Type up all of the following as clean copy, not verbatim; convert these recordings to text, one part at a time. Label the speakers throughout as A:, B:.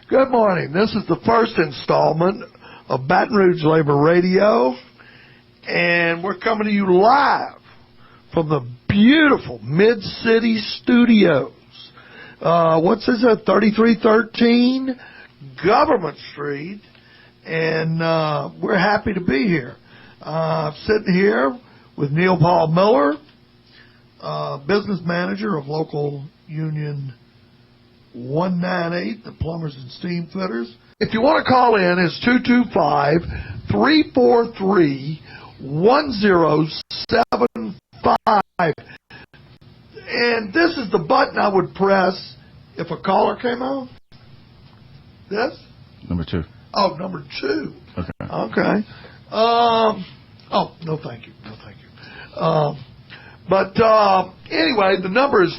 A: Good morning. This is the first installment of Baton Rouge Labor Radio, and we're coming to you live from the beautiful Mid-City Studios. What's this at 3313 Government Street, and we're happy to be here. Sitting here with Neil Paul Miller, business manager of local union 198, the plumbers and steam fitters. If you want to call in, it's 225-343-1075. And this is the button I would press if a caller came on. This?
B: Number 2.
A: Oh, number 2.
B: Okay.
A: Okay. Oh, no thank you. No thank you. Anyway, the number is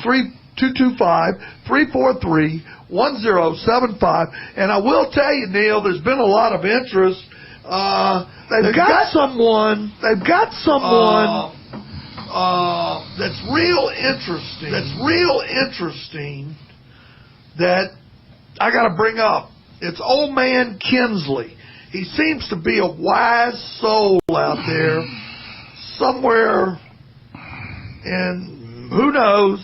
A: 225-343-1075. And I will tell you, Neil, there's been a lot of interest. They've got someone that's real interesting that I got to bring up. It's old man Kinsley. He seems to be a wise soul out there somewhere, and who knows,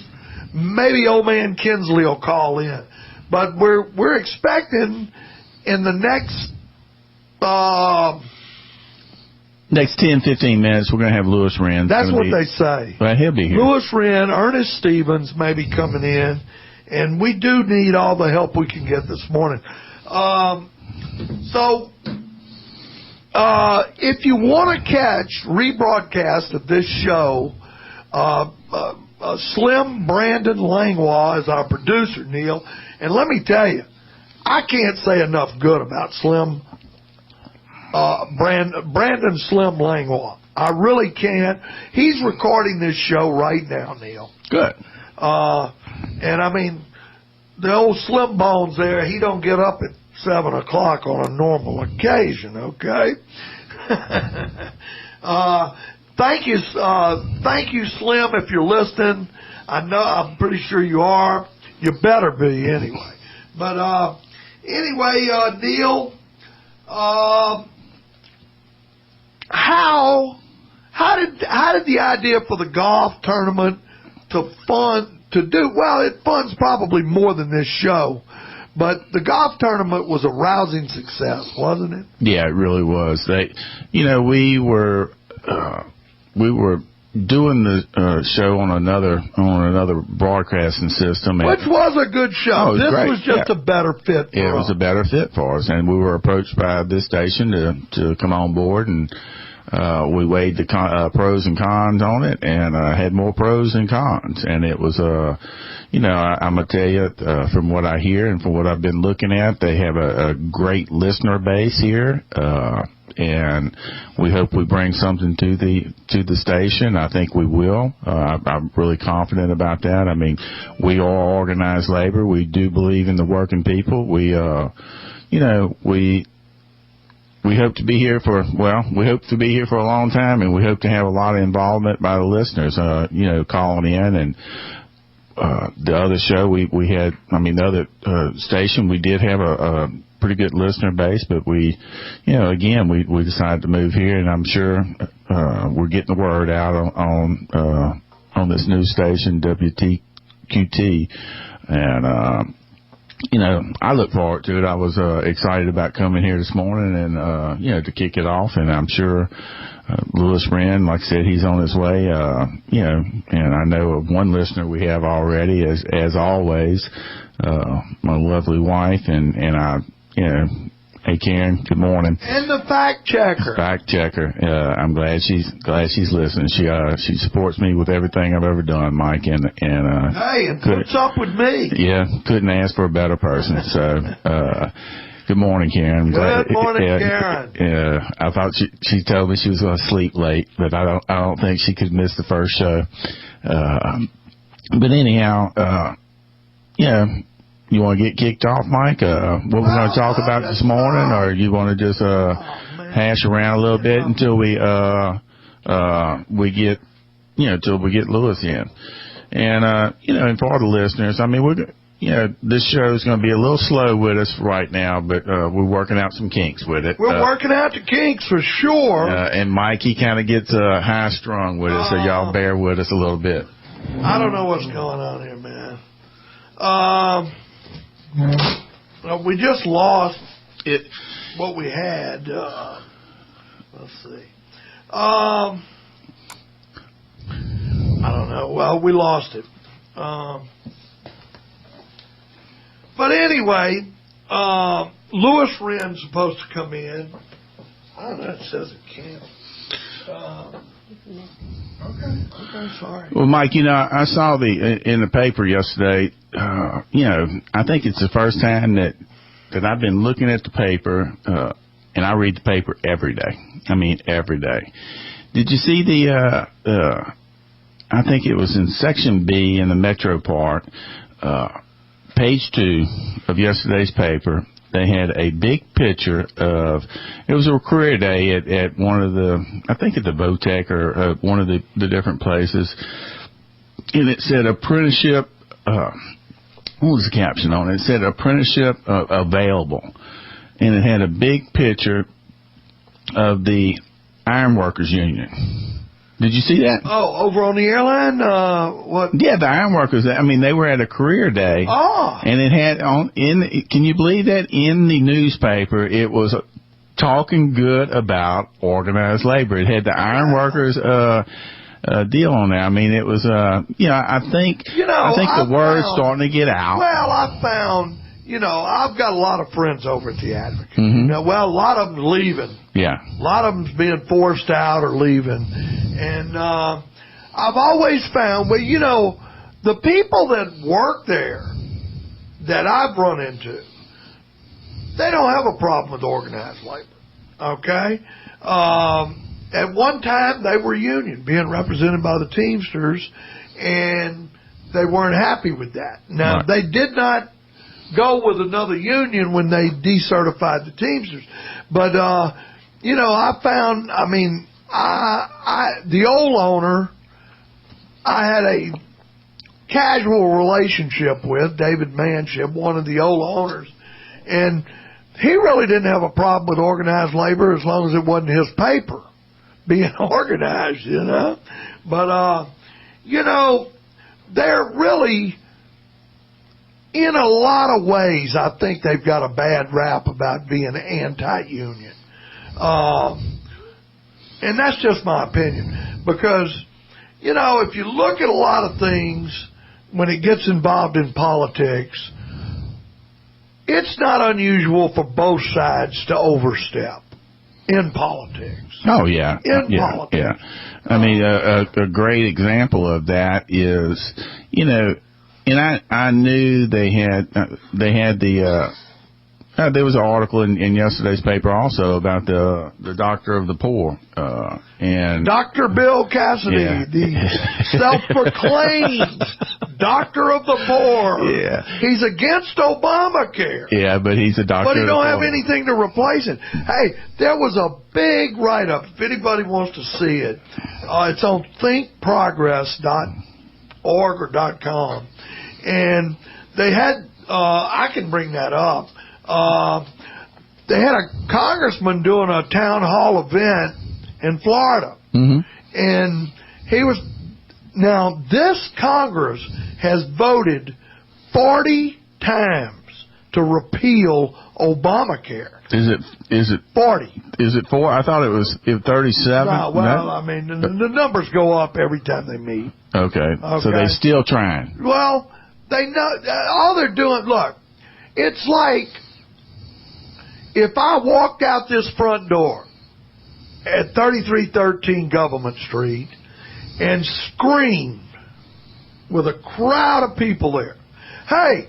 A: maybe old man Kinsley will call in. But we're expecting in the next
B: 10-15 minutes, we're going to have Lewis Wren.
A: That's what they say.
B: Well, he'll be here.
A: Lewis Wren, Ernest Stevens may be coming in, and we do need all the help we can get this morning. If you want to catch rebroadcast of this show, Slim Brandon Langlois is our producer, Neil. And let me tell you, I can't say enough good about Slim Brandon Slim Langlois. I really can't. He's recording this show right now, Neil.
B: Good.
A: And I mean, the old Slim Bones there, he don't get up at 7 o'clock on a normal occasion, okay? Thank you, Slim, if you're listening. I'm pretty sure you are. You better be anyway. But anyway, Neil, how did the idea for the golf tournament it funds probably more than this show, but the golf tournament was a rousing success, wasn't it?
B: Yeah, it really was. We were doing the show on another broadcasting system,
A: which was a good show. This
B: great.
A: was just a better fit for us.
B: It was a better fit for us, and we were approached by this station to come on board, and we weighed the pros and cons on it, and had more pros than cons. And it was I'm gonna tell you, from what I hear and from what I've been looking at, they have a great listener base here. And we hope we bring something to the station. I think we will. I'm really confident about that. I mean, we are organized labor. We do believe in the working people. We hope to be here for a long time, and we hope to have a lot of involvement by the listeners, calling in. And the other show the other station, we did have a pretty good listener base, but we decided to move here, and I'm sure we're getting the word out on this new station, wtqt, and I look forward to it. I was excited about coming here this morning and to kick it off, and I'm sure Lewis Wren, like I said, he's on his way, and I know of one listener we have already, as always, my lovely wife, and I, hey Karen, good morning.
A: And the fact checker.
B: I'm glad she's listening. She supports me with everything I've ever done, Mike, and
A: puts up with me.
B: Yeah, couldn't ask for a better person. So good morning, Karen.
A: Good morning, Karen.
B: I thought she told me she was going to sleep late, but I don't think she could miss the first show. But anyhow, you want to get kicked off, Mike? What we're going to talk about this morning, or you want to just hash around a little bit until we get Lewis in? And and for the listeners, I mean, this show is going to be a little slow with us right now, but we're working out some kinks with it.
A: We're working out the kinks for sure.
B: And Mike, he kind of gets high strung with it, so y'all bear with us a little bit.
A: I don't know what's going on here, man. We just lost what we had. Let's see. I don't know. Well, we lost it. But anyway, Louis Wren's supposed to come in. I don't know. It says it can't. Okay, sorry.
B: Well, Mike, I saw in the paper yesterday. I think it's the first time that I've been looking at the paper, and I read the paper every day. I mean, every day. Did you see I think it was in Section B in the Metro part, page 2 of yesterday's paper. They had a big picture of, it was a career day at one of I think at the Votech or one of the different places. And it said apprenticeship, what was the caption on it? It said apprenticeship available. And it had a big picture of the Ironworkers Union. Did you see that?
A: Oh, over on the airline? What?
B: Yeah, the Ironworkers. I mean, they were at a career day.
A: Oh.
B: And it had can you believe that in the newspaper, it was talking good about organized labor. It had the Ironworkers, deal on there. I mean, it was, I think the word's starting to get out.
A: Well, I found, I've got a lot of friends over at the Advocate.
B: Mm-hmm.
A: A lot of them leaving.
B: Yeah.
A: A lot of them's being forced out or leaving. And I've always found, the people that work there that I've run into, they don't have a problem with organized labor. Okay? At one time, they were union, being represented by the Teamsters, and they weren't happy with that. Now,
B: right.
A: They did not go with another union when they decertified the Teamsters. But, I found, the old owner, I had a casual relationship with, David Manship, one of the old owners, and he really didn't have a problem with organized labor as long as it wasn't his paper being organized, But, they're really, in a lot of ways, I think they've got a bad rap about being anti-union. And that's just my opinion. Because, if you look at a lot of things, when it gets involved in politics, it's not unusual for both sides to overstep in politics.
B: Oh, yeah.
A: In politics.
B: Yeah. I mean, a great example of that is, and I knew they had there was an article in yesterday's paper also about the doctor of the poor, and Dr.
A: Bill Cassidy, the self-proclaimed doctor of the poor.
B: Yeah. He's
A: against Obamacare.
B: Yeah, but he's a doctor.
A: But he don't
B: of the
A: have
B: poor.
A: anything to replace it. Hey, there was a big write-up. If anybody wants to see it, it's on thinkprogress.org or .com. And they had, I can bring that up. They had a congressman doing a town hall event in Florida.
B: Mm-hmm.
A: And now this Congress has voted 40 times to repeal Obamacare.
B: Is it
A: 40?
B: Is it 4? I thought it was 37.
A: No, well, the numbers go up every time they meet.
B: Okay. So they're still trying.
A: Well, they know all they're doing. Look, it's like if I walked out this front door at 3313 Government Street and screamed with a crowd of people there, hey,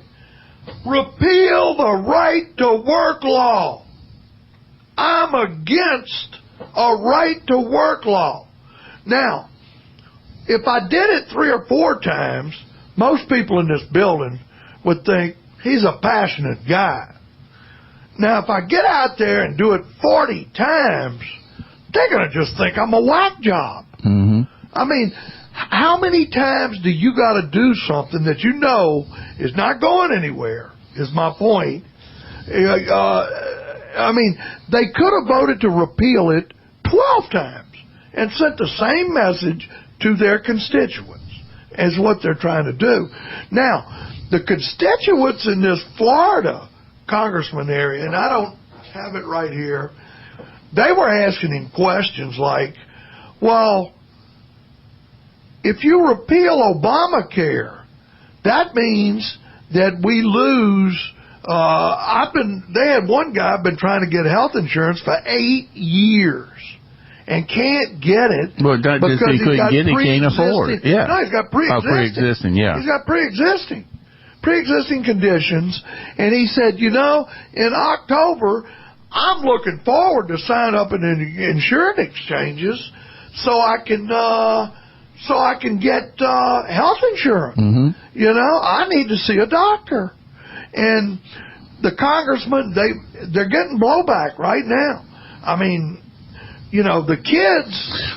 A: repeal the right to work law. I'm against a right to work law. Now, if I did it 3 or 4 times, most people in this building would think he's a passionate guy. Now, if I get out there and do it 40 times, they're going to just think I'm a whack job.
B: Mm-hmm.
A: I mean, How many times do you got to do something that you know is not going anywhere, is my point. I mean, they could have voted to repeal it 12 times and sent the same message to their constituents as what they're trying to do. Now, the constituents in this Florida congressman area, and I don't have it right here, they were asking him questions like, well, if you repeal Obamacare, that means that we lose. They had one guy been trying to get health insurance for 8 years and can't get it.
B: Well, not just he couldn't get it, can't afford it. Yeah.
A: No, he's got pre-existing.
B: Yeah.
A: He's got pre-existing conditions, and he said, in October, I'm looking forward to sign up in insurance exchanges so I can get health insurance.
B: Mm-hmm.
A: I need to see a doctor. And the congressmen, they're getting blowback right now. I mean, the kids.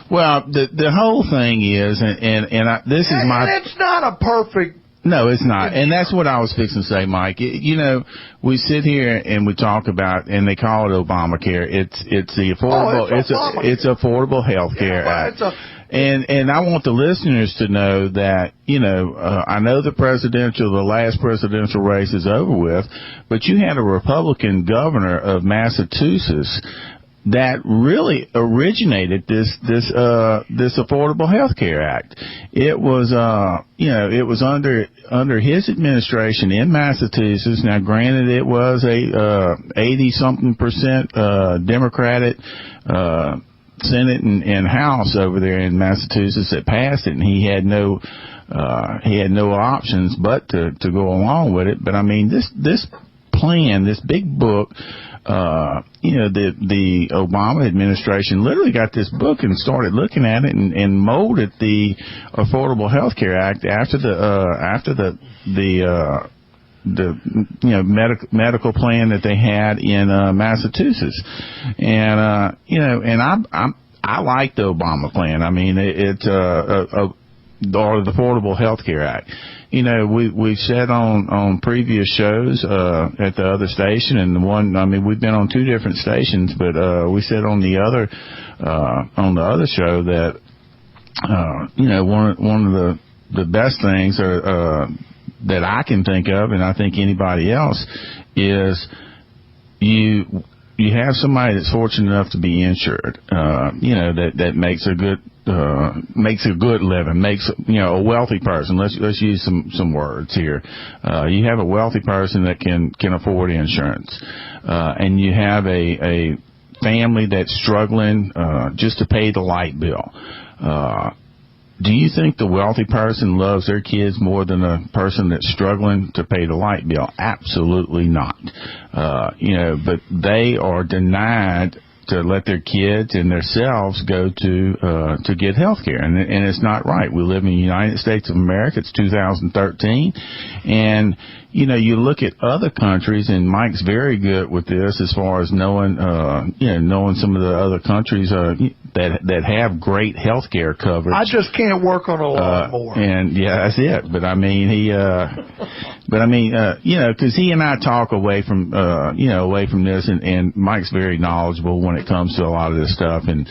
B: Well, the whole thing is, and it's
A: not a perfect.
B: No, it's not. And that's what I was fixing to say, Mike. We sit here and we talk about, and they call it Obamacare. It's the affordable, it's affordable health care act. And I want the listeners to know that, I know the last presidential race is over with, but you had a Republican governor of Massachusetts that really originated this Affordable Health Care Act. It was, it was under his administration in Massachusetts. Now, granted, it was a 80-something% Democratic Senate and House over there in Massachusetts that passed it, and he had no options but to go along with it. But I mean, this plan, this big book, the Obama administration literally got this book and started looking at it and molded the Affordable Health Care Act after the medical plan that they had in Massachusetts. And I like the Obama plan. I mean, it's or the Affordable Health Care Act. We've said on previous shows at the other station, and we've been on two different stations, but we said on the other show that one of the best things that I can think of, and I think anybody else, is you have somebody that's fortunate enough to be insured, that makes a good living, makes a wealthy person. Let's use some words here. You have a wealthy person that can afford insurance, and you have a family that's struggling just to pay the light bill. Do you think the wealthy person loves their kids more than a person that's struggling to pay the light bill? Absolutely not. But they are denied to let their kids and themselves go to get health care. And it's not right. We live in the United States of America. It's 2013. And, you look at other countries, and Mike's very good with this as far as knowing some of the other countries that have great health care coverage.
A: I just can't work on a lot more.
B: And yeah, that's it. But I mean, because he and I talk away from this, and Mike's very knowledgeable when it comes to a lot of this stuff. And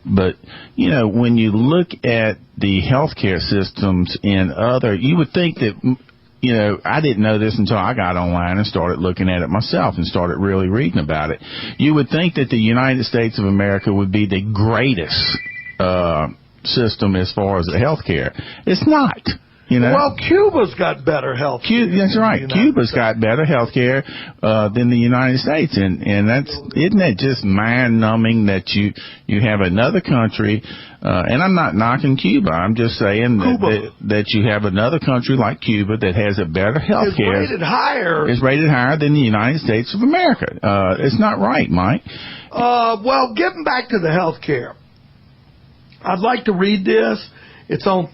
B: but when you look at the healthcare systems in you would think that. I didn't know this until I got online and started looking at it myself and started really reading about it. You would think that the United States of America would be the greatest system as far as the health care. It's not.
A: Well, Cuba's got better health care.
B: That's right. Cuba's got better health care than the United States, and isn't that just mind numbing that you have another country, and I'm not knocking Cuba. I'm just saying that you have another country like Cuba that has a better health care. It's rated higher than the United States of America. It's not right, Mike.
A: Well, getting back to the health care, I'd like to read this. It's on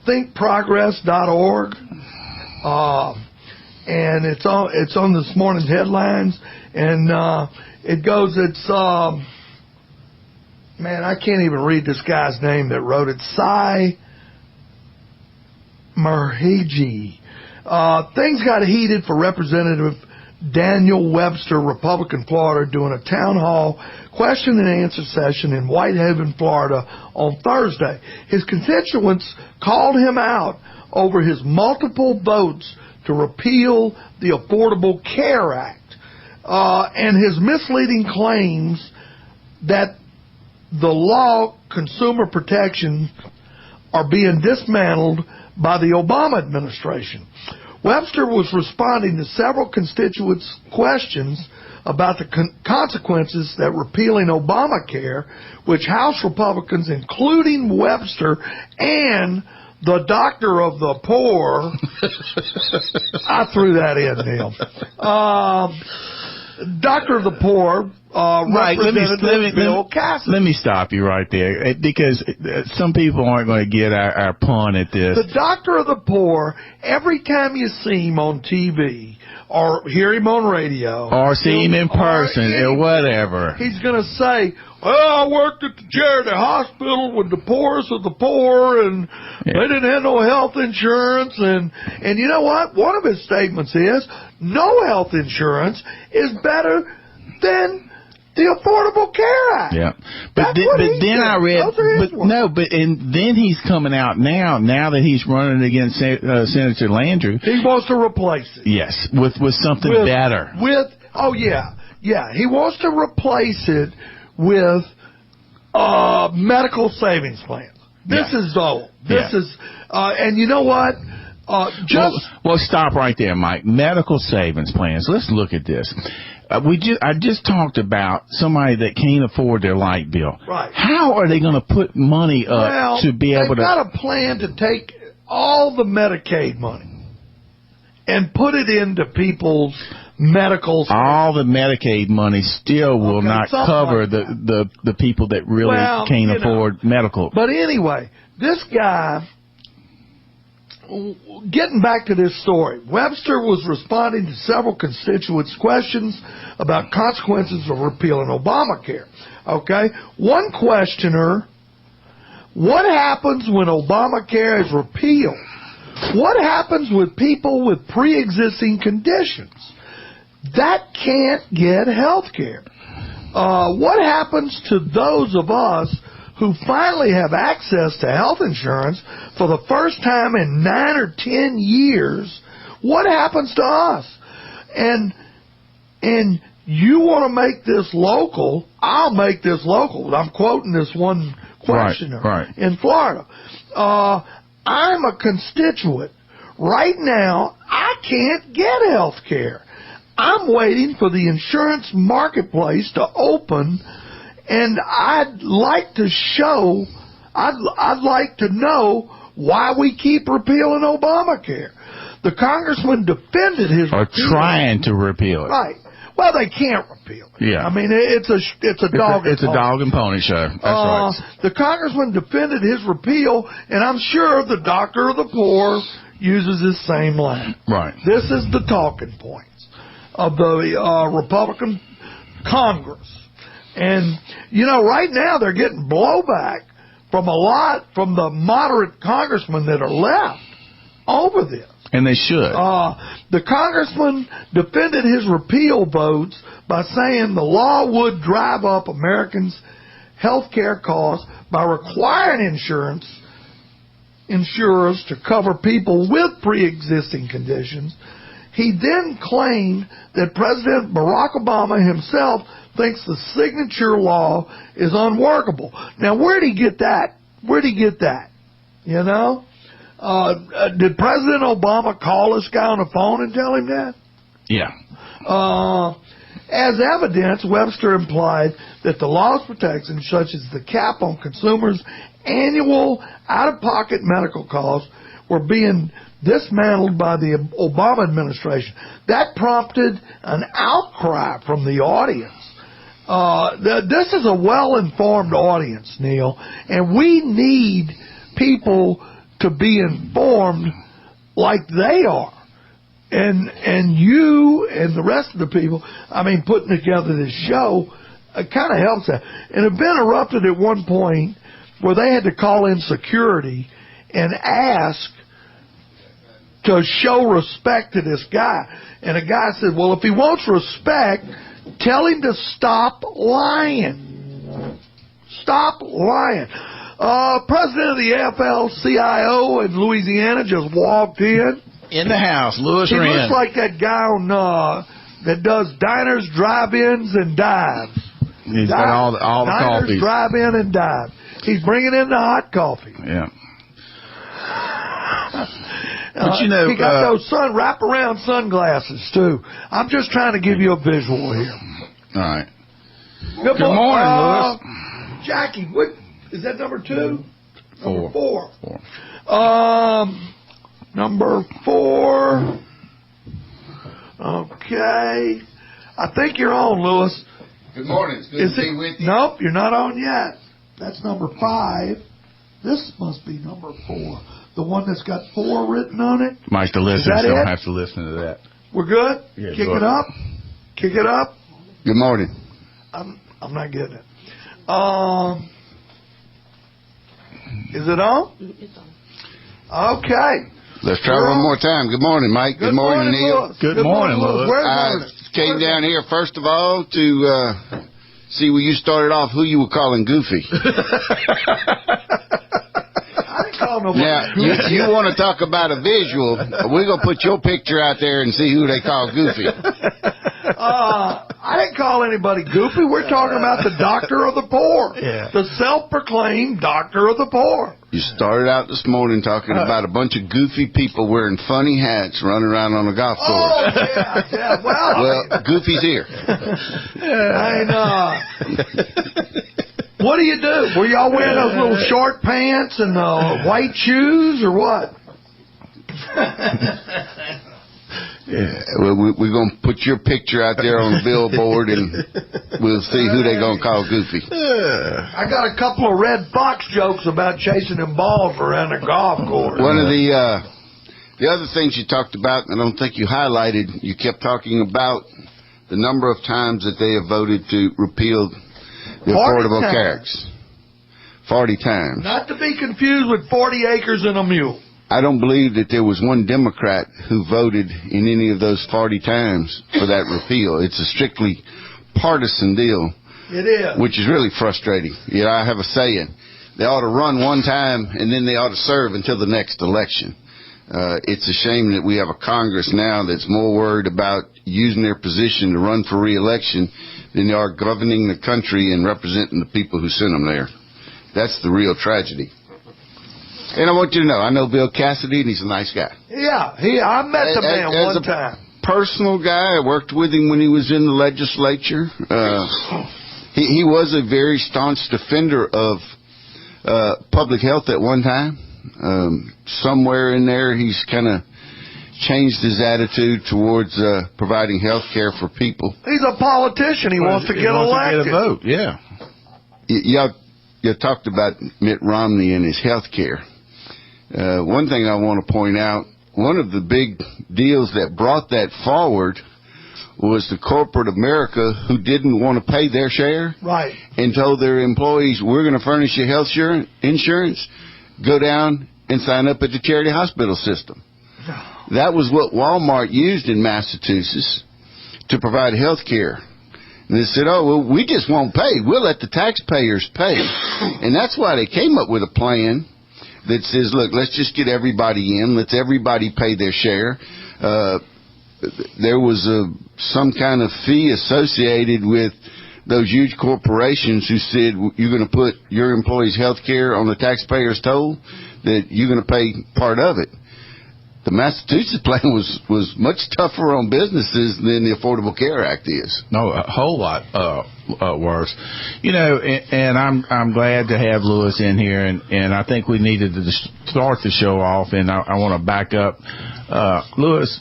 A: thinkprogress.org, and it's on this morning's headlines, and it goes, man, I can't even read this guy's name that wrote it. Things got heated for Representative Daniel Webster, Republican, Florida, doing a town hall question and answer session in Whitehaven, Florida on Thursday. His constituents called him out over his multiple votes to repeal the Affordable Care Act and his misleading claims that the law consumer protection are being dismantled by the Obama administration. Webster was responding to several constituents' questions about the consequences that repealing Obamacare, which House Republicans, including Webster and the doctor of the poor, I threw that in, Neil. Doctor of the poor,
B: right. Let me stop you right there, because some people aren't going to get our pun at this.
A: The doctor of the poor, every time you see him on TV or hear him on radio
B: or see him in person or whatever,
A: he's going to say, well, I worked at the charity hospital with the poorest of the poor, and they didn't have no health insurance. And you know what? One of his statements is, no health insurance is better than the Affordable Care Act.
B: Yeah, but then I read, and then he's coming out now that he's running against Senator Landrieu.
A: He wants to replace it.
B: Yes, with something better.
A: He wants to replace it with medical savings plans. This is old. And you know what?
B: Well, stop right there, Mike. Medical savings plans. Let's look at this. I just talked about somebody that can't afford their light bill.
A: Right.
B: How are they going to put money up to be able to?
A: They've got a plan to take all the Medicaid money and put it into people's medical.
B: All the Medicaid money still will not cover the people that really can't afford medical.
A: But anyway, this guy. Getting back to this story, Webster was responding to several constituents' questions about consequences of repealing Obamacare. Okay? One questioner, what happens when Obamacare is repealed? What happens with people with pre-existing conditions that can't get health care? What happens to those of us who finally have access to health insurance for the first time in 9 or 10 years? What happens to us? And you want to make this local, I'll make this local. I'm quoting this one questioner in Florida. I'm a constituent. Right now, I can't get health care. I'm waiting for the insurance marketplace to open, and I'd like to know why we keep repealing Obamacare. The congressman defended his repeal.
B: Trying to repeal it.
A: Right. Well, they can't repeal it.
B: Yeah.
A: I mean, it's a dog
B: and pony show. That's right.
A: The congressman defended his repeal, and I'm sure the doctor of the poor uses his same line.
B: Right.
A: This is the talking points of the Republican Congress. And, you know, right now they're getting blowback from the moderate congressmen that are left over this.
B: And they should.
A: The congressman defended his repeal votes by saying the law would drive up Americans' health care costs by requiring insurers to cover people with pre-existing conditions. He then claimed that President Barack Obama himself thinks the signature law is unworkable. Now, where'd he get that? You know? Did President Obama call this guy on the phone and tell him that?
B: Yeah.
A: As evidence, Webster implied that the law's protections, such as the cap on consumers' annual out-of-pocket medical costs, were being dismantled by the Obama administration. That prompted an outcry from the audience. This is a well-informed audience, Neil, and we need people to be informed like they are. And you and the rest of the people, I mean, putting together this show, it kind of helps that. And it been erupted at one point where they had to call in security and ask to show respect to this guy. And a guy said, well, if he wants respect, tell him to stop lying. Stop lying. President of the AFL-CIO in Louisiana just walked in.
B: In the house, Louis Wren.
A: He looks like that guy on that does diners, drive-ins, and dives.
B: He's got all the
A: diners,
B: coffees.
A: drive-in, and dive. He's bringing in the hot coffee.
B: Yeah. But you know,
A: he got those wrap-around sunglasses too. I'm just trying to give you a visual here.
B: All right.
A: Good
B: morning, Louis.
A: Jackie, what is that? Number 2? Number 4. Number 4. Okay. I think you're on, Louis.
C: Good morning. It's good to be with you.
A: Nope, you're not on yet. That's number 5. This must be number 4. The one that's got 4 written on it.
B: Mike, the listeners don't have to listen to that.
A: We're good?
B: Yeah,
A: Kick it up. Kick it up.
C: Good morning.
A: I'm not getting it. Is it on?
D: It's on.
A: Okay.
C: Let's try one more time. Good morning, Mike. Good morning, Neil.
A: Louis.
B: Good morning, Louis.
C: I came down here, first of all, to see where you started off, who you were calling Goofy. Now, you want to talk about a visual, we're going to put your picture out there and see who they call Goofy.
A: I didn't call anybody Goofy. We're talking about the doctor of the poor.
B: Yeah.
A: The self-proclaimed doctor of the poor.
C: You started out this morning talking about a bunch of goofy people wearing funny hats running around on a golf course.
A: Oh, yeah.
C: Well, Goofy's here.
A: I know. What do you do? Were y'all wearing those little short pants and white shoes or what?
C: Yeah, well, we're going to put your picture out there on the billboard, and we'll see who they're going to call Goofy.
A: I got a couple of Red Fox jokes about chasing them balls around a golf course.
C: One of the other things you talked about, and I don't think you highlighted, you kept talking about the number of times that they have voted to repeal the Affordable Care Act. 40 times.
A: Not to be confused with 40 acres and a mule.
C: I don't believe that there was one Democrat who voted in any of those 40 times for that repeal. It's a strictly partisan deal.
A: It is.
C: Which is really frustrating. You know, I have a saying. They ought to run one time, and then they ought to serve until the next election. It's a shame that we have a Congress now that's more worried about using their position to run for re-election than they are governing the country and representing the people who sent them there. That's the real tragedy. And I want you to know, I know Bill Cassidy, and he's a nice guy.
A: Yeah, I met the man one time.
C: Personal guy. I worked with him when he was in the legislature. He was a very staunch defender of public health at one time. Somewhere in there, he's kind of changed his attitude towards providing health care for people.
A: He's a politician. He wants to get elected.
B: To get a vote, yeah.
C: You talked about Mitt Romney and his health care. One thing I want to point out, one of the big deals that brought that forward was the corporate America who didn't want to pay their share.
A: Right. And
C: told their employees, we're going to furnish you health insurance. Go down and sign up at the charity hospital system. That was what Walmart used in Massachusetts to provide health care. And they said, oh, well, we just won't pay. We'll let the taxpayers pay. And that's why they came up with a plan that says, look, let's just get everybody in. Let's everybody pay their share. There was some kind of fee associated with those huge corporations who said, you're going to put your employees' health care on the taxpayers' toll, that you're going to pay part of it. The Massachusetts plan was much tougher on businesses than the Affordable Care Act is.
B: No, a whole lot worse. You know, and I'm glad to have Louis in here, and I think we needed to start the show off, and I want to back up. Louis,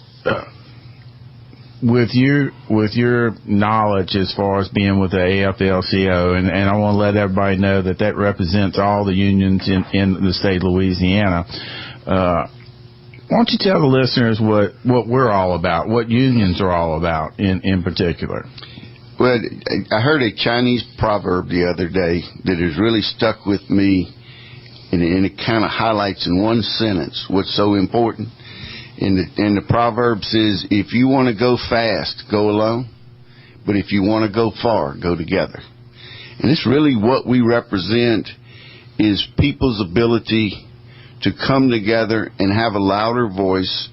B: with your knowledge as far as being with the AFL-CIO, and I want to let everybody know that represents all the unions in the state of Louisiana. Why don't you tell the listeners what we're all about, what unions are all about in particular?
C: Well, I heard a Chinese proverb the other day that has really stuck with me, and it kind of highlights in one sentence what's so important. And the proverb says, if you want to go fast, go alone. But if you want to go far, go together. And it's really what we represent is people's ability to come together and have a louder voice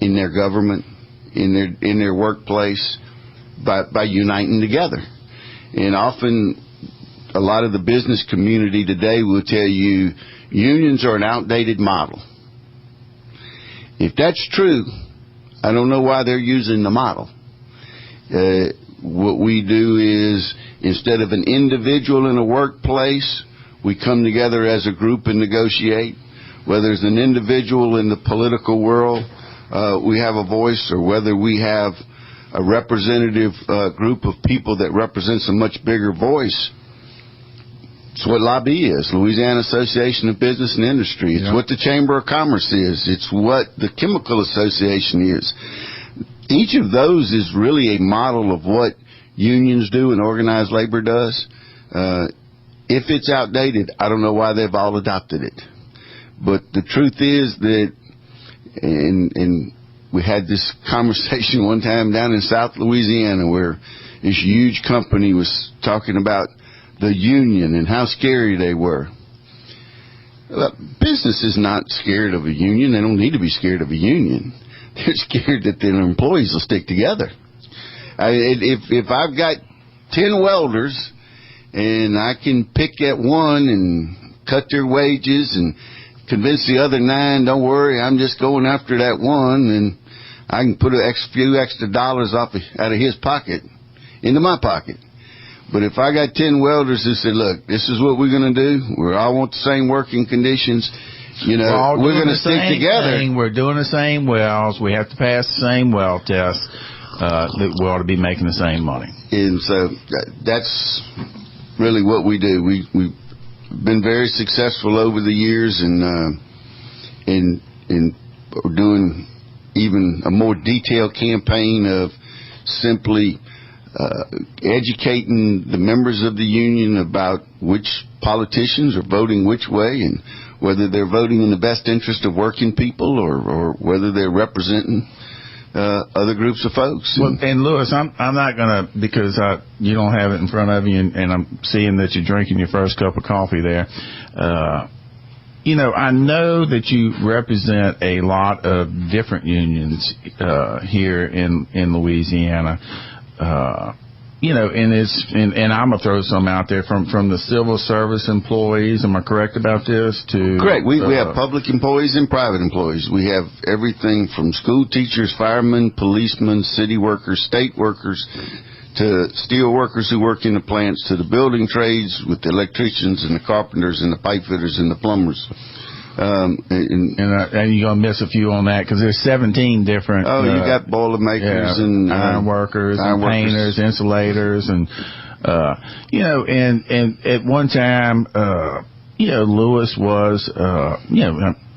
C: in their government, in their workplace, by uniting together. And often, a lot of the business community today will tell you unions are an outdated model. If that's true, I don't know why they're using the model. What we do is, instead of an individual in a workplace, we come together as a group and negotiate. Whether it's an individual in the political world, we have a voice, or whether we have a representative group of people that represents a much bigger voice. It's what lobby is, Louisiana Association of Business and Industry. It's what the Chamber of Commerce is. It's what the Chemical Association is. Each of those is really a model of what unions do and organized labor does. If it's outdated, I don't know why they've all adopted it. But the truth is that, and we had this conversation one time down in South Louisiana where this huge company was talking about the union and how scary they were. Well, business is not scared of a union. They don't need to be scared of a union. They're scared that their employees will stick together. If I've got 10 welders and I can pick at one and cut their wages and convince the other 9, don't worry, I'm just going after that one, and I can put a few extra dollars out of his pocket into my pocket. But if I got 10 welders who said, look, this is what we're going to do, we all want the same working conditions, you know, we're going to stick together.
B: We're doing the same wells. We have to pass the same well test. That we ought to be making the same money. And
C: so that's really what we do. We've been very successful over the years in doing even a more detailed campaign of simply educating the members of the union about which politicians are voting which way, and whether they're voting in the best interest of working people or whether they're representing other groups of folks.
B: Well, and Lewis, I'm not going to, because you don't have it in front of you, and I'm seeing that you're drinking your first cup of coffee there. You know, I know that you represent a lot of different unions here in Louisiana. You know, and I'm gonna throw some out there from the civil service employees. Am I correct about this?
C: Correct. We have public employees and private employees. We have everything from school teachers, firemen, policemen, city workers, state workers, to steel workers who work in the plants, to the building trades with the electricians and the carpenters and the pipe fitters and the plumbers.
B: And you're going to miss a few on that because there's 17 different.
C: Oh, you got boilermakers and
B: iron workers, and painters, insulators, and you know, and at one time, you know, Lewis was,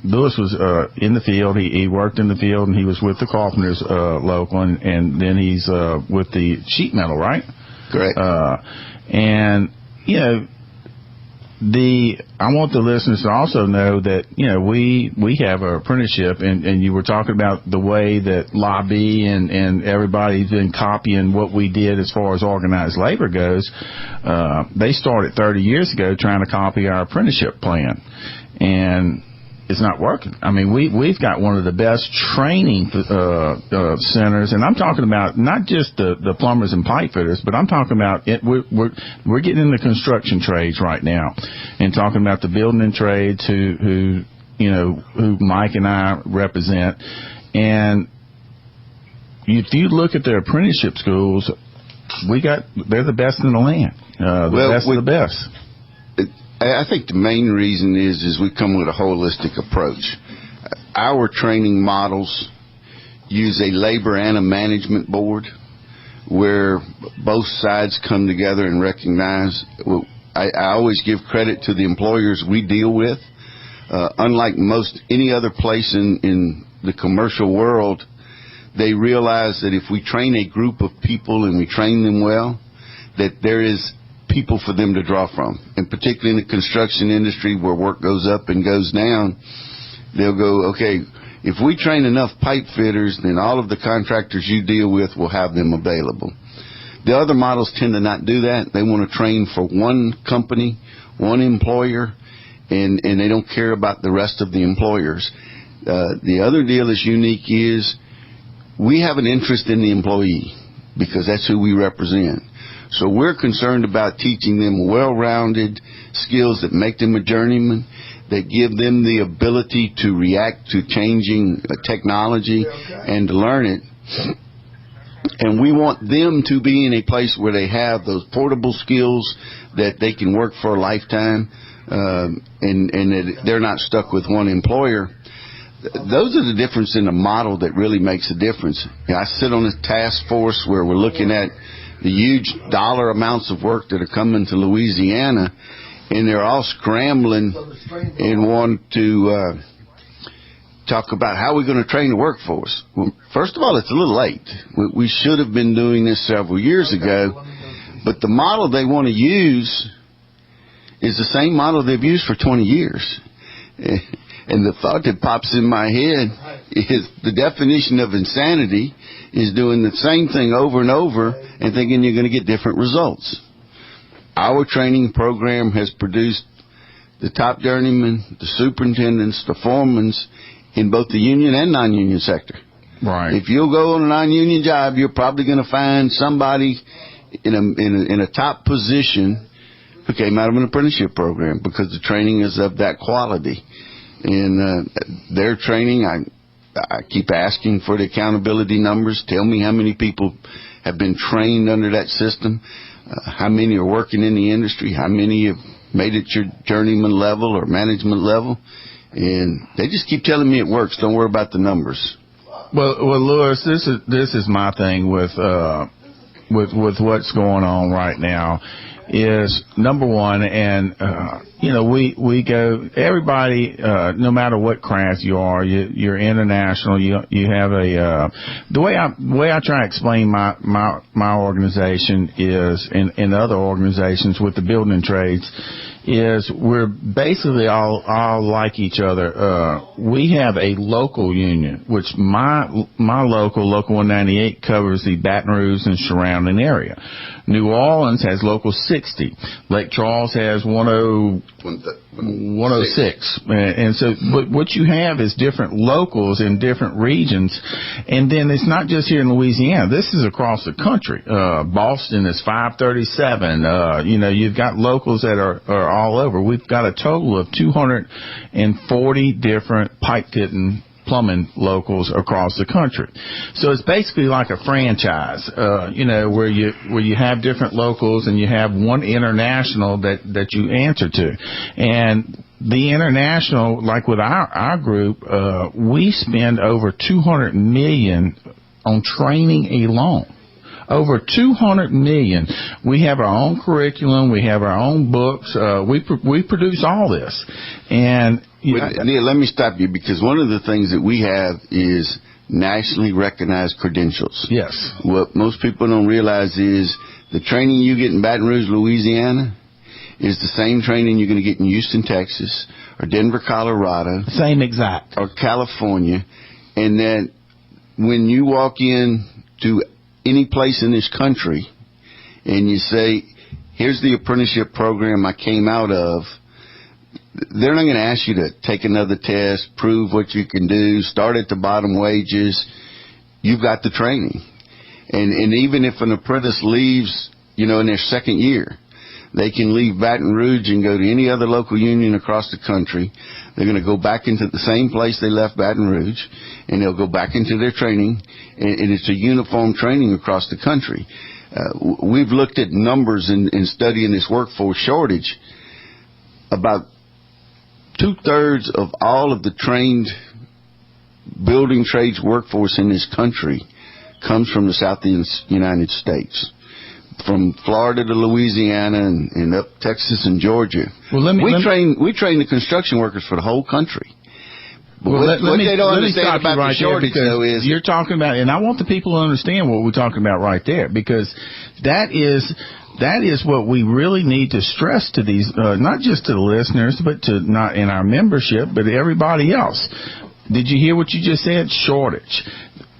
B: Lewis was in the field. He worked in the field, and he was with the carpenters local, and then he's with the sheet metal, right?
C: Correct.
B: And you know. I want the listeners to also know that, you know, we have an apprenticeship, and you were talking about the way that lobby and everybody's been copying what we did as far as organized labor goes. They started 30 years ago trying to copy our apprenticeship plan, and it's not working. I mean, we've got one of the best training centers, and I'm talking about not just the plumbers and pipe fitters, but I'm talking about we're getting in the construction trades right now, and talking about the building and trades who Mike and I represent. And if you look at their apprenticeship schools, they're the best in the land, best of the best.
C: I think the main reason is we come with a holistic approach. Our training models use a labor and a management board where both sides come together and recognize. I always give credit to the employers we deal with. Unlike any other place in the commercial world, they realize that if we train a group of people and we train them well, that there is people for them to draw from. And particularly in the construction industry where work goes up and goes down, they'll go, okay, If we train enough pipe fitters, then all of the contractors you deal with will have them available. The other models tend to not do that. They want to train for one company, one employer, and they don't care about the rest of the employers. The other deal that's unique is we have an interest in the employee because that's who we represent. So we're concerned about teaching them well-rounded skills that make them a journeyman, that give them the ability to react to changing technology and to learn it. And we want them to be in a place where they have those portable skills that they can work for a lifetime, and that they're not stuck with one employer. Those are the difference in the model that really makes a difference. You know, I sit on a task force where we're looking at the huge dollar amounts of work that are coming to Louisiana, and they're all scrambling and want to talk about how we're going to train the workforce. Well, first of all, it's a little late. We should have been doing this several years ago, but the model they want to use is the same model they've used for 20 years. And the thought that pops in my head is the definition of insanity is doing the same thing over and over and thinking you're going to get different results. Our training program has produced the top journeymen, the superintendents, the foremen in both the union and non-union sector.
B: Right.
C: If you'll go on a non-union job, you're probably going to find somebody in a top position who came out of an apprenticeship program because the training is of that quality. And their training, I keep asking for the accountability numbers. Tell me how many people have been trained under that system, how many are working in the industry, how many have made it your journeyman level or management level. And they just keep telling me it works. Don't worry about the numbers.
B: Well, Lewis, this is my thing with what's going on right now. Is number one, and we go, everybody, no matter what craft you are, you're international. You have the way I try to explain my organization is, in other organizations with the building trades, is we're basically all like each other. We have a local union, which my local 198 covers the Baton Rouge and surrounding area. New Orleans has local 60. Lake Charles has 106. And so what you have is different locals in different regions. And then it's not just here in Louisiana. This is across the country. Boston is 537. You've got locals that are all over. We've got a total of 240 different pipe fitting plumbing locals across the country. So it's basically like a franchise, where you have different locals and you have one international that you answer to. And the international, like with our group, we spend over $200 million on training alone. Over $200 million. We have our own curriculum. We have our own books. We produce all this. And
C: Neil, let me stop you, because one of the things that we have is nationally recognized credentials.
B: Yes.
C: What most people don't realize is the training you get in Baton Rouge, Louisiana, is the same training you're going to get in Houston, Texas, or Denver, Colorado.
B: Same exact.
C: Or California. And that when you walk in to any place in this country and you say, here's the apprenticeship program I came out of, they're not going to ask you to take another test, prove what you can do, start at the bottom wages. You've got the training. And even if an apprentice leaves, in their second year, they can leave Baton Rouge and go to any other local union across the country. They're going to go back into the same place they left Baton Rouge, and they'll go back into their training, and it's a uniform training across the country. We've looked at numbers in studying this workforce shortage. About 2/3 of all of the trained building trades workforce in this country comes from the Southeast United States, from Florida to Louisiana and up Texas and Georgia.
B: Well,
C: we train the construction workers for the whole country.
B: Well,
C: what they don't understand about
B: right
C: the shortage, though, is
B: you're talking about, and I want the people to understand what we're talking about right there, because that is what we really need to stress to these, not just to the listeners, but to not in our membership, but everybody else. did you hear what you just said? Shortage.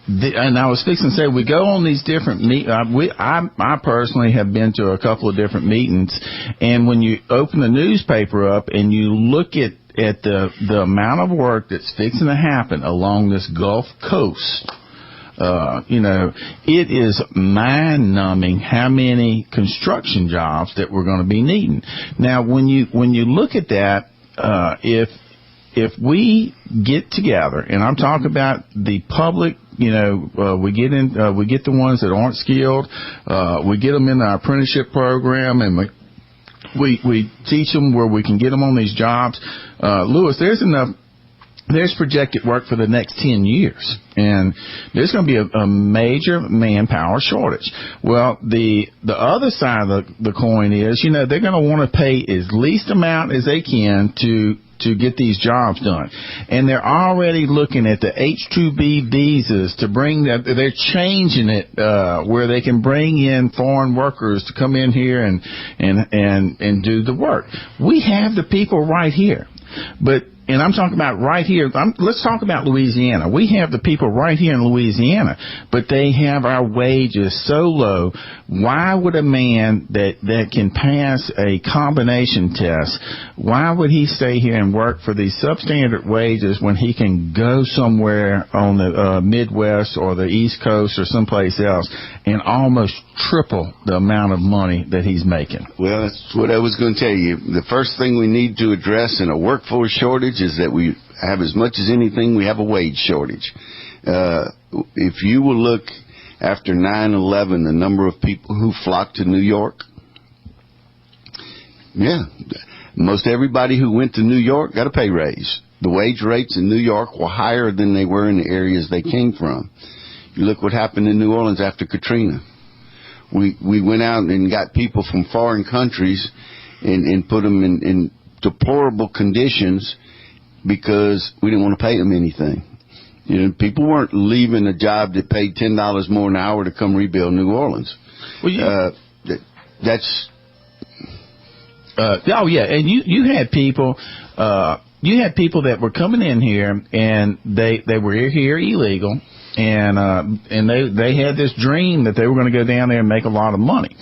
B: And I was fixing to say, we go on these different I personally have been to a couple of different meetings, and when you open the newspaper up and you look at the amount of work that's fixing to happen along this Gulf Coast, it is mind-numbing how many construction jobs that we're going to be needing. Now, when you look at that, if we get together, and I'm talking about the public, we get the ones that aren't skilled, we get them in our apprenticeship program, and we teach them where we can get them on these jobs. Lewis, there's projected work for the next 10 years, and there's going to be a major manpower shortage. Well, the other side of the coin is, they're going to want to pay as least amount as they can to get these jobs done. And they're already looking at the H-2B visas to bring that. They're changing it where they can bring in foreign workers to come in here and do the work. We have the people right here. And I'm talking about right here. Let's talk about Louisiana. We have the people right here in Louisiana, but they have our wages so low. Why would a man that can pass a combination test, why would he stay here and work for these substandard wages when he can go somewhere on the Midwest or the East Coast or someplace else and almost triple the amount of money that he's making?
C: Well, that's what I was going to tell you. The first thing we need to address in a workforce shortage is that we have, as much as anything, we have a wage shortage. If you will look after 9/11, the number of people who flocked to New York, most everybody who went to New York got a pay raise. The wage rates in New York were higher than they were in the areas they came from. You look what happened in New Orleans after Katrina. We went out and got people from foreign countries and put them in deplorable conditions because we didn't want to pay them anything. People weren't leaving a job that paid $10 more an hour to come rebuild New Orleans. Well, that's.
B: And you had people. You had people that were coming in here and they were here illegal, and they had this dream that they were going to go down there and make a lot of money.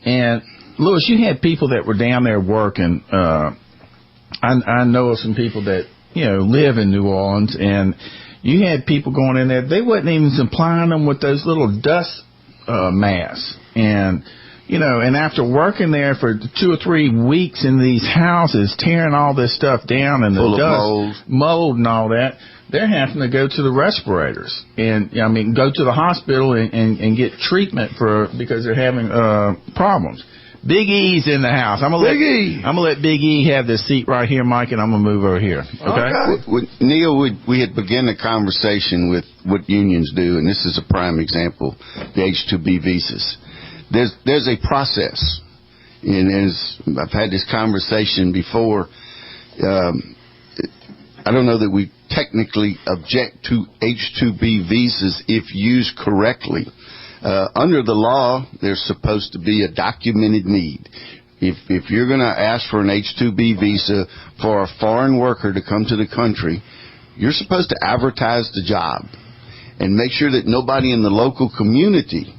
B: And Lewis, you had people that were down there working. I know of some people that live in New Orleans, and you had people going in there. They wasn't even supplying them with those little dust masks, and after working there for 2 or 3 weeks in these houses, tearing all this stuff down and the dust, mold and all that, they're having to go to the respirators and go to the hospital and get treatment because they're having problems. Big E's in the house. I'm gonna let Big E have this seat right here, Mike, and I'm gonna move over here. Okay.
C: Neil, we had begun a conversation with what unions do, and this is a prime example: the H-2B visas. There's a process, and as I've had this conversation before, I don't know that we technically object to H-2B visas if used correctly. Under the law, there's supposed to be a documented need. If you're going to ask for an H-2B visa for a foreign worker to come to the country, you're supposed to advertise the job and make sure that nobody in the local community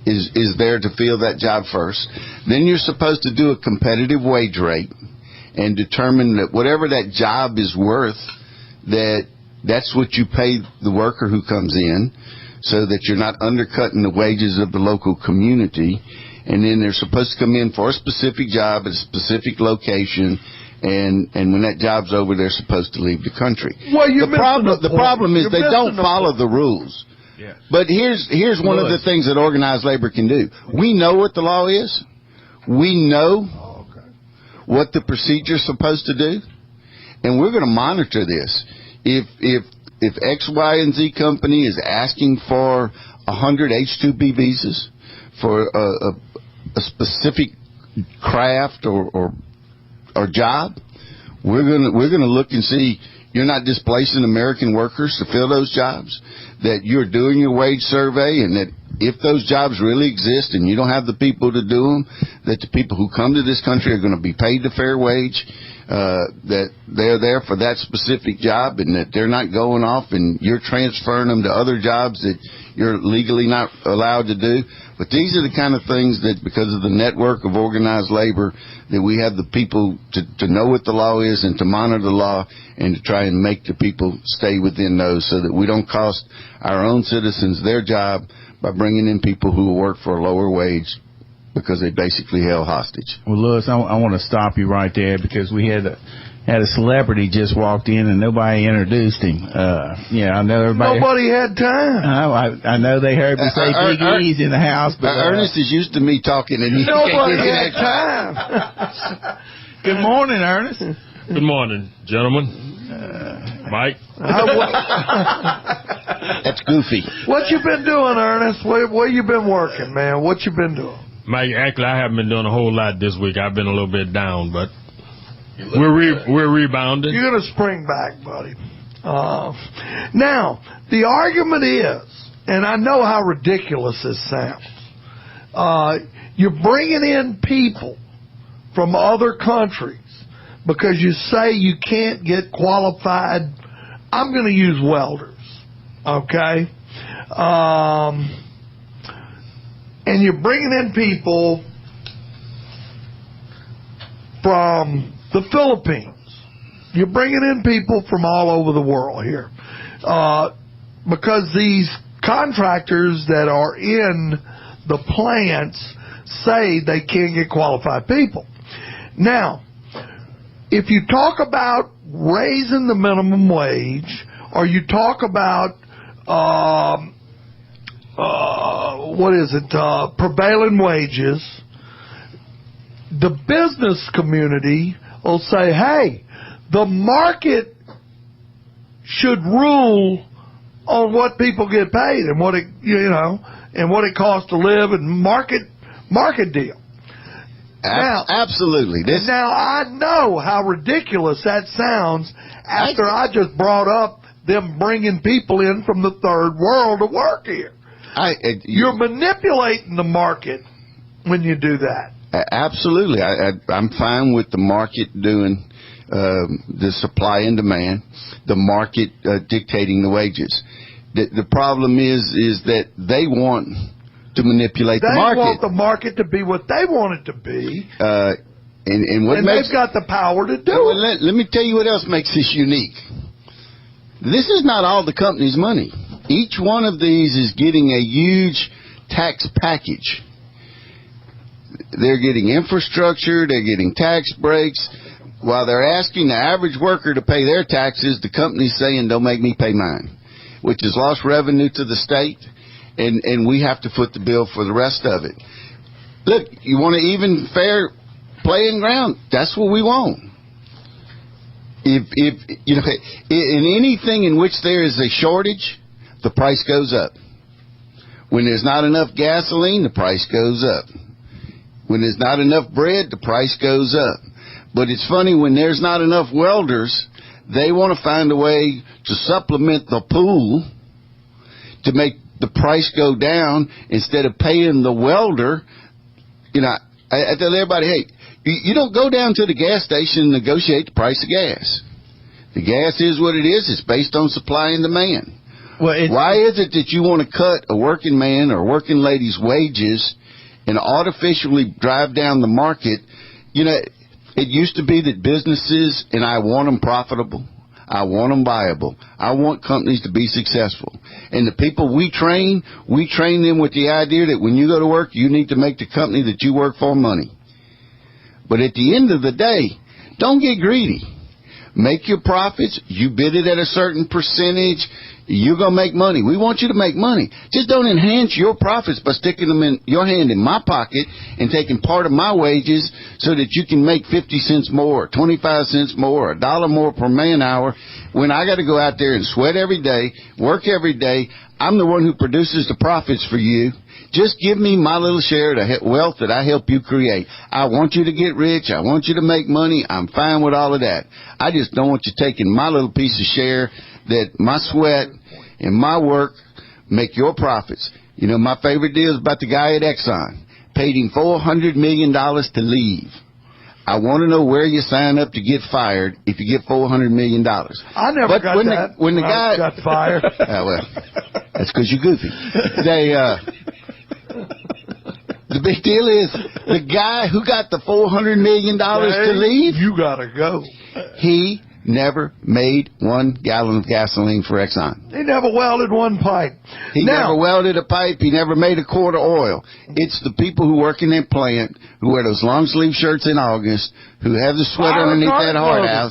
C: is there to fill that job first. Then you're supposed to do a competitive wage rate and determine that whatever that job is worth, that's what you pay the worker who comes in, so that you're not undercutting the wages of the local community. And then they're supposed to come in for a specific job at a specific location, and when that job's over, they're supposed to leave the country.
A: Well,
C: the problem is they don't follow the rules.
B: Yes.
C: But here's one of the things that organized labor can do. We know what the law is. We know what the procedure's supposed to do, and we're going to monitor this. If X, Y, and Z company is asking for 100 H-2B visas for a specific craft or job, we're gonna look and see you're not displacing American workers to fill those jobs, that you're doing your wage survey, and that if those jobs really exist and you don't have the people to do them, that the people who come to this country are going to be paid a fair wage. that they're there for that specific job and that they're not going off and you're transferring them to other jobs that you're legally not allowed to do. But these are the kind of things that, because of the network of organized labor, that we have the people to know what the law is and to monitor the law and to try and make the people stay within those, so that we don't cost our own citizens their job by bringing in people who work for a lower wage because they basically held hostage.
B: Well, Louis, I want to stop you right there, because we had a celebrity just walked in and nobody introduced him. I know everybody.
A: Nobody had time.
B: I know they heard me say Big E's in the house, but
C: Ernest is used to me talking, and
A: nobody had time.
B: Good morning, Ernest.
E: Good morning, gentlemen. Mike.
C: That's goofy.
A: What you been doing, Ernest? Where you been working, man? What you been doing?
E: Mike, actually, I haven't been doing a whole lot this week. I've been a little bit down, but we're rebounding.
A: You're going to spring back, buddy. Now, the argument is, and I know how ridiculous this sounds, you're bringing in people from other countries because you say you can't get qualified, I'm going to use welders, okay? And you're bringing in people from the Philippines. You're bringing in people from all over the world here. Because these contractors that are in the plants say they can't get qualified people. Now, if you talk about raising the minimum wage, or you talk about prevailing wages, the business community will say, hey, the market should rule on what people get paid and what it, and what it costs to live, and market deal. Now,
C: absolutely.
A: Now, I know how ridiculous that sounds after I just brought up them bringing people in from the third world to work here. You're manipulating the market when you do that.
C: Absolutely. I'm fine with the market doing the supply and demand, the market dictating the wages. The problem is that they want to manipulate the market.
A: They want the market to be what they want it to be.
C: And
A: they've got the power to do it.
C: Let me tell you what else makes this unique. This is not all the company's money. Each one of these is getting a huge tax package. They're getting infrastructure, they're getting tax breaks. While they're asking the average worker to pay their taxes, the company's saying, don't make me pay mine, which has lost revenue to the state, and we have to foot the bill for the rest of it. Look, you want an even fair playing ground? That's what we want. If in anything in which there is a shortage, the price goes up. When there's not enough gasoline, the price goes up. When there's not enough bread, the price goes up. But it's funny, when there's not enough welders, they want to find a way to supplement the pool to make the price go down instead of paying the welder. I tell everybody, hey, you don't go down to the gas station and negotiate the price of gas. The gas is what it is. It's based on supply and demand. Why is it that you want to cut a working man or working lady's wages and artificially drive down the market? It used to be that businesses, and I want them profitable, I want them viable, I want companies to be successful. And the people we train them with the idea that when you go to work, you need to make the company that you work for money. But at the end of the day, don't get greedy. Make your profits. You bid it at a certain percentage. You're going to make money. We want you to make money. Just don't enhance your profits by sticking them in your hand in my pocket and taking part of my wages so that you can make 50 cents more, 25 cents more, $1 more per man hour, when I got to go out there and sweat every day, work every day. I'm the one who produces the profits for you. Just give me my little share of the wealth that I help you create. I want you to get rich. I want you to make money. I'm fine with all of that. I just don't want you taking my little piece of share that my sweat and my work make your profits. My favorite deal is about the guy at Exxon. Paid him $400 million to leave. I want to know where you sign up to get fired if you get $400 million.
A: I never got that.
C: When the guy
A: got fired.
C: Well, that's because you're goofy. The big deal is the guy who got the $400 million to leave.
A: You gotta go.
C: He never made 1 gallon of gasoline for Exxon.
A: He never welded one pipe.
C: He never welded a pipe. He never made a quart of oil. It's the people who work in that plant, who wear those long sleeve shirts in August, who have the sweat underneath that hard out,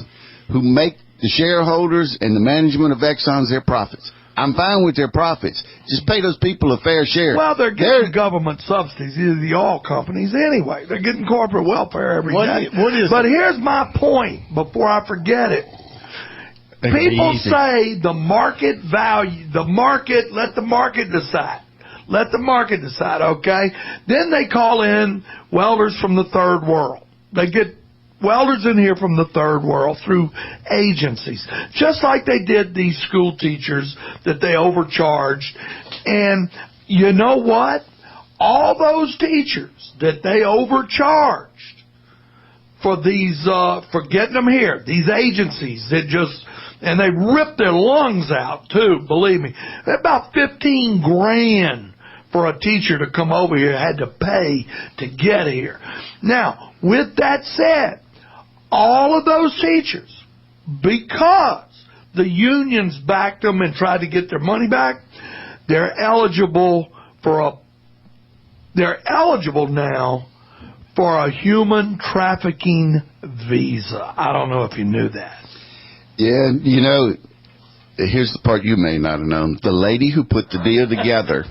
C: who make the shareholders and the management of Exxon's their profits. I'm fine with their profits. Just pay those people a fair share.
A: Well, they're getting government subsidies, the oil companies anyway. They're getting corporate welfare every day. But here's my point before I forget it. People say the market value, let the market decide. Let the market decide, okay? Then they call in welders from the third world. They get welders in here from the third world through agencies, just like they did these school teachers that they overcharged. And you know what? All those teachers that they overcharged for these, for getting them here, these agencies that just, and they ripped their lungs out too, believe me. About 15 grand for a teacher to come over here had to pay to get here. Now, with that said, all of those teachers, because the unions backed them and tried to get their money back, they're eligible now for a human trafficking visa. I don't know if you knew that.
C: Yeah, you know, here's the part you may not have known. The lady who put the deal together,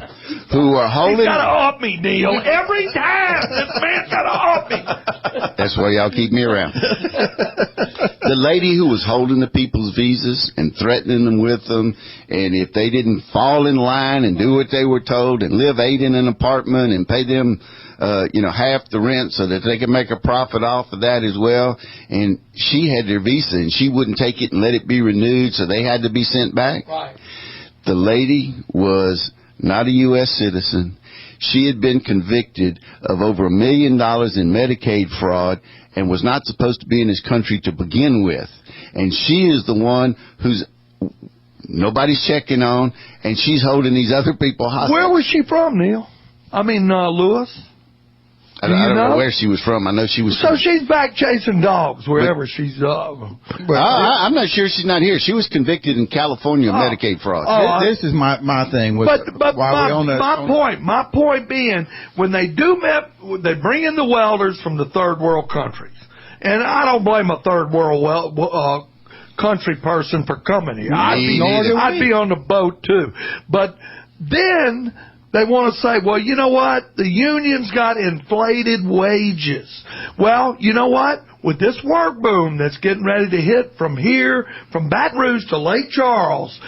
C: who are holding...
A: He's got to off me, Neil. Every time, this man's got to off me.
C: That's why y'all keep me around. The lady who was holding the people's visas and threatening them with them, and if they didn't fall in line and do what they were told and live 8 in an apartment and pay them half the rent so that they could make a profit off of that as well. And she had their visa and she wouldn't take it and let it be renewed, so they had to be sent back.
A: Right.
C: The lady was not a U.S. citizen. She had been convicted of over $1 million in Medicaid fraud and was not supposed to be in this country to begin with. And she is the one who's nobody's checking on, and she's holding these other people hostage.
A: Where was she from, Neil? I mean, Lewis?
C: I don't know where she was from. I know she was.
A: So she's back chasing dogs wherever she's.
C: I'm not sure she's not here. She was convicted in California of Medicaid fraud.
B: This is my thing.
A: My point being, when they they bring in the welders from the third world countries, and I don't blame a third world country person for coming here. I'd be on the boat too, but then they want to say, well, you know what? The union's got inflated wages. Well, you know what? With this work boom that's getting ready to hit from here, from Baton Rouge to Lake Charles,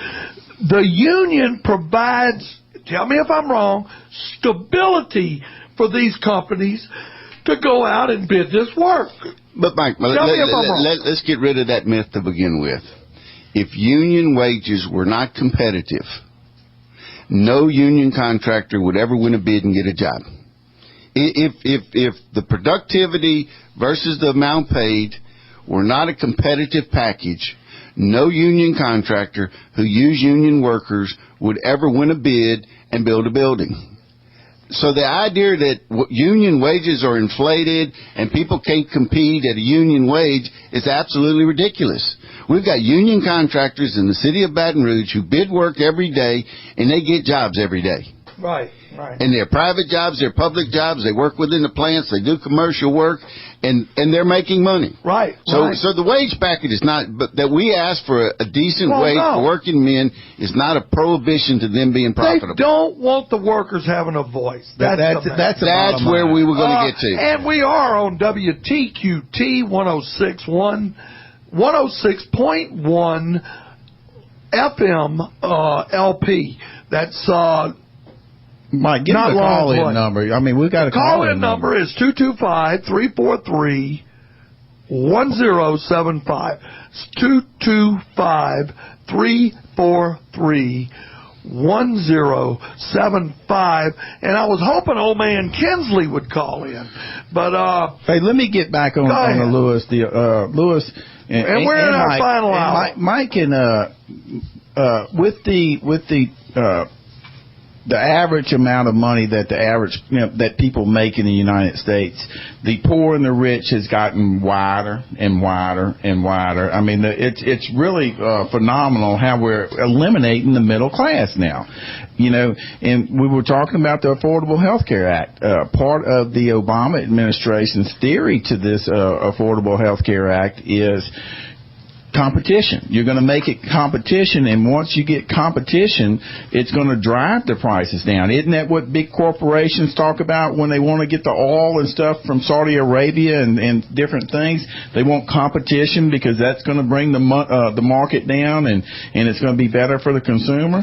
A: the union provides, tell me if I'm wrong, stability for these companies to go out and bid this work.
C: But, Mike, let's get rid of that myth to begin with. If union wages were not competitive, no union contractor would ever win a bid and get a job. If the productivity versus the amount paid were not a competitive package, no union contractor who used union workers would ever win a bid and build a building. So the idea that union wages are inflated and people can't compete at a union wage is absolutely ridiculous. We've got union contractors in the city of Baton Rouge who bid work every day, and they get jobs every day.
A: Right, right.
C: And they're private jobs, they're public jobs, they work within the plants, they do commercial work, and they're making money.
A: Right.
C: So the wage packet is not, but that we ask for a decent wage for working men is not a prohibition to them being profitable.
A: They don't want the works having a voice. That's
C: where we were going to get to.
A: And we are on wtqt 106.1 FM LP. That's
B: Mike, give me the call-in number. I mean, we've got a call-in number.
A: Is 225-343-1075. It's 225-343-1075. 1075, and I was hoping old man Kinsley would call in, but
B: hey, let me get back on the Lewis. Lewis
A: and we're in our
B: Mike,
A: final hour.
B: Mike and with the average amount of money that that people make in the United States, the poor and the rich has gotten wider and wider and wider. I mean, it's really phenomenal how we're eliminating the middle class now. You know, and we were talking about the Affordable Health Care Act. Part of the Obama administration's theory to this Affordable Health Care Act is competition. You're going to make it competition, and once you get competition, it's going to drive the prices down. Isn't that what big corporations talk about when they want to get the oil and stuff from Saudi Arabia and different things? They want competition because that's going to bring the market down, and it's going to be better for the consumer.